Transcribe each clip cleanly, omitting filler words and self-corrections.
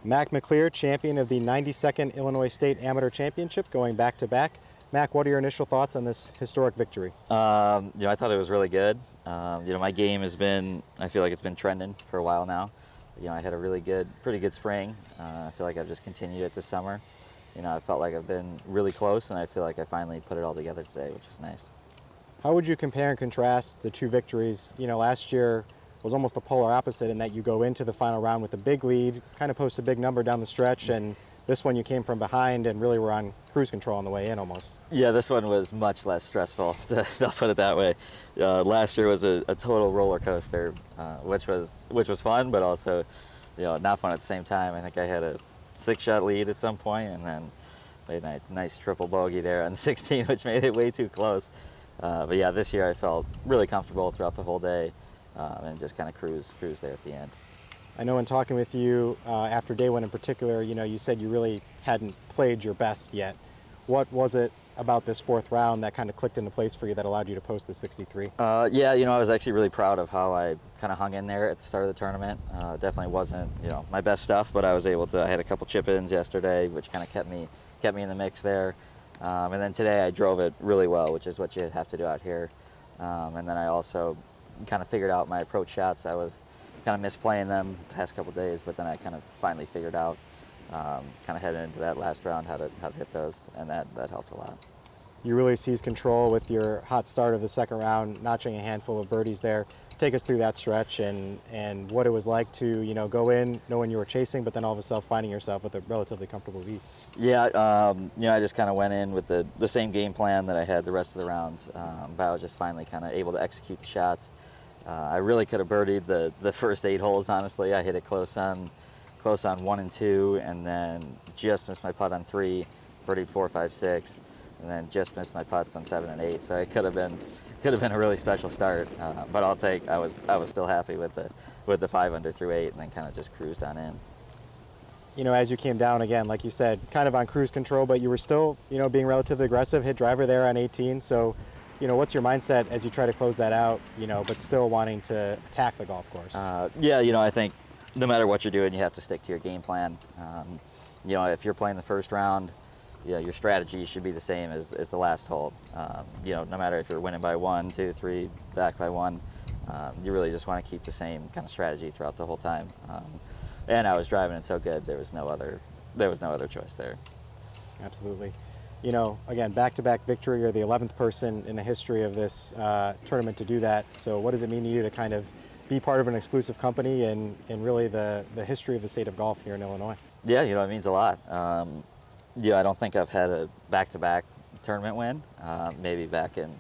Mac McClear, champion of the 92nd Illinois State Amateur Championship, going back-to-back. Mac, what are your initial thoughts on this historic victory? I thought it was really good. My game has been, I feel like it's been trending for a while now. I had a pretty good spring. I feel like I've just continued it this summer. I felt like I've been really close, and I feel like I finally put it all together today, which is nice. How would you compare and contrast the two victories? Last year was almost the polar opposite in that you go into the final round with a big lead, kind of post a big number down the stretch, and this one you came from behind and really were on cruise control on the way in almost. Yeah, this one was much less stressful, I'll put it that way. Last year was a total roller coaster, which was fun, but also not fun at the same time. I think I had a 6-shot lead at some point, and then made a nice triple bogey there on 16, which made it way too close. But yeah, this year I felt really comfortable throughout the whole day, and just kind of cruise there at the end. I know in talking with you after day one in particular, you said you really hadn't played your best yet. What was it about this fourth round that kind of clicked into place for you that allowed you to post the 63? I was actually really proud of how I kind of hung in there at the start of the tournament. Definitely wasn't, my best stuff, but I was able to. I had a couple chip-ins yesterday, which kind of kept me in the mix there. And then today I drove it really well, which is what you have to do out here. And then I also kind of figured out my approach shots. I was kind of misplaying them the past couple days, but then I kind of finally figured out, kind of heading into that last round, how to hit those, and that helped a lot. You really seized control with your hot start of the second round, notching a handful of birdies there. Take us through that stretch and what it was like to go in knowing you were chasing, but then all of a sudden finding yourself with a relatively comfortable lead. Yeah, I just kind of went in with the same game plan that I had the rest of the rounds, but I was just finally kind of able to execute the shots. I really could have birdied the first 8 holes. Honestly, I hit it close on 1 and 2, and then just missed my putt on 3, birdied 4, 5, 6. And then just missed my putts on 7 and 8, so it could have been a really special start. But I was still happy with the 5 under through 8, and then kind of just cruised on in. As you came down again, like you said, kind of on cruise control, but you were still being relatively aggressive. Hit driver there on 18. So, what's your mindset as you try to close that out? But still wanting to attack the golf course. I think no matter what you're doing, you have to stick to your game plan. If you're playing the first round, your strategy should be the same as the last hole. No matter if you're winning by 1, 2, 3, back by 1, you really just want to keep the same kind of strategy throughout the whole time. And I was driving it so good, there was no other choice there. Absolutely. Again, back-to-back victory. You're the 11th person in the history of this tournament to do that. So what does it mean to you to kind of be part of an exclusive company and really the history of the state of golf here in Illinois? Yeah, it means a lot. I don't think I've had a back-to-back tournament win, maybe back in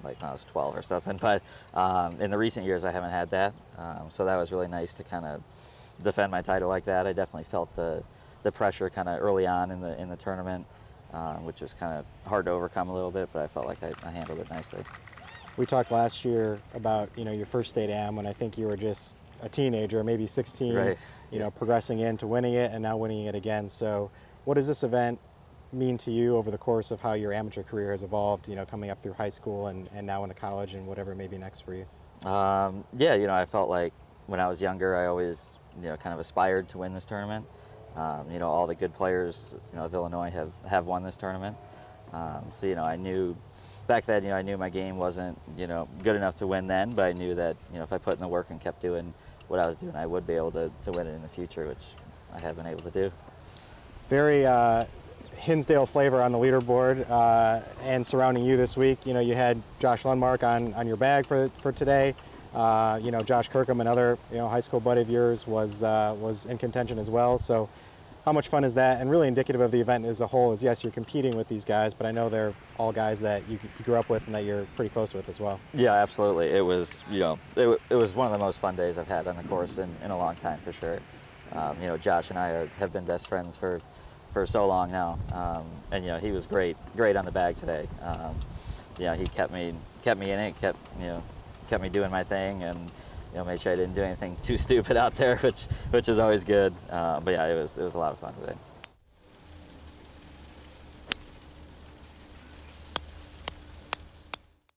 when I was 12 or something, but in the recent years I haven't had that, so that was really nice to kind of defend my title like that. I definitely felt the pressure kind of early on in the tournament, which was kind of hard to overcome a little bit, but I felt like I handled it nicely. We talked last year about your first state am when I think you were just a teenager, maybe 16, right. Progressing into winning it and now winning it again. So what does this event mean to you over the course of how your amateur career has evolved, coming up through high school and now into college and whatever may be next for you? I felt like when I was younger, I always, kind of aspired to win this tournament. All the good players, of Illinois have won this tournament. I knew back then, I knew my game wasn't, good enough to win then, but I knew that, if I put in the work and kept doing what I was doing, I would be able to win it in the future, which I have been able to do. Very Hinsdale flavor on the leaderboard and surrounding you this week. You had Josh Lundmark on your bag for today. Josh Kirkham, another high school buddy of yours, was in contention as well. So how much fun is that? And really indicative of the event as a whole is, yes, you're competing with these guys, but I know they're all guys that you grew up with and that you're pretty close with as well. Yeah, absolutely. It was, it was one of the most fun days I've had on the course in a long time for sure. Josh and I have been best friends for so long now, and he was great on the bag today. He kept me in it, kept me doing my thing, and made sure I didn't do anything too stupid out there, which is always good. But yeah, it was a lot of fun today.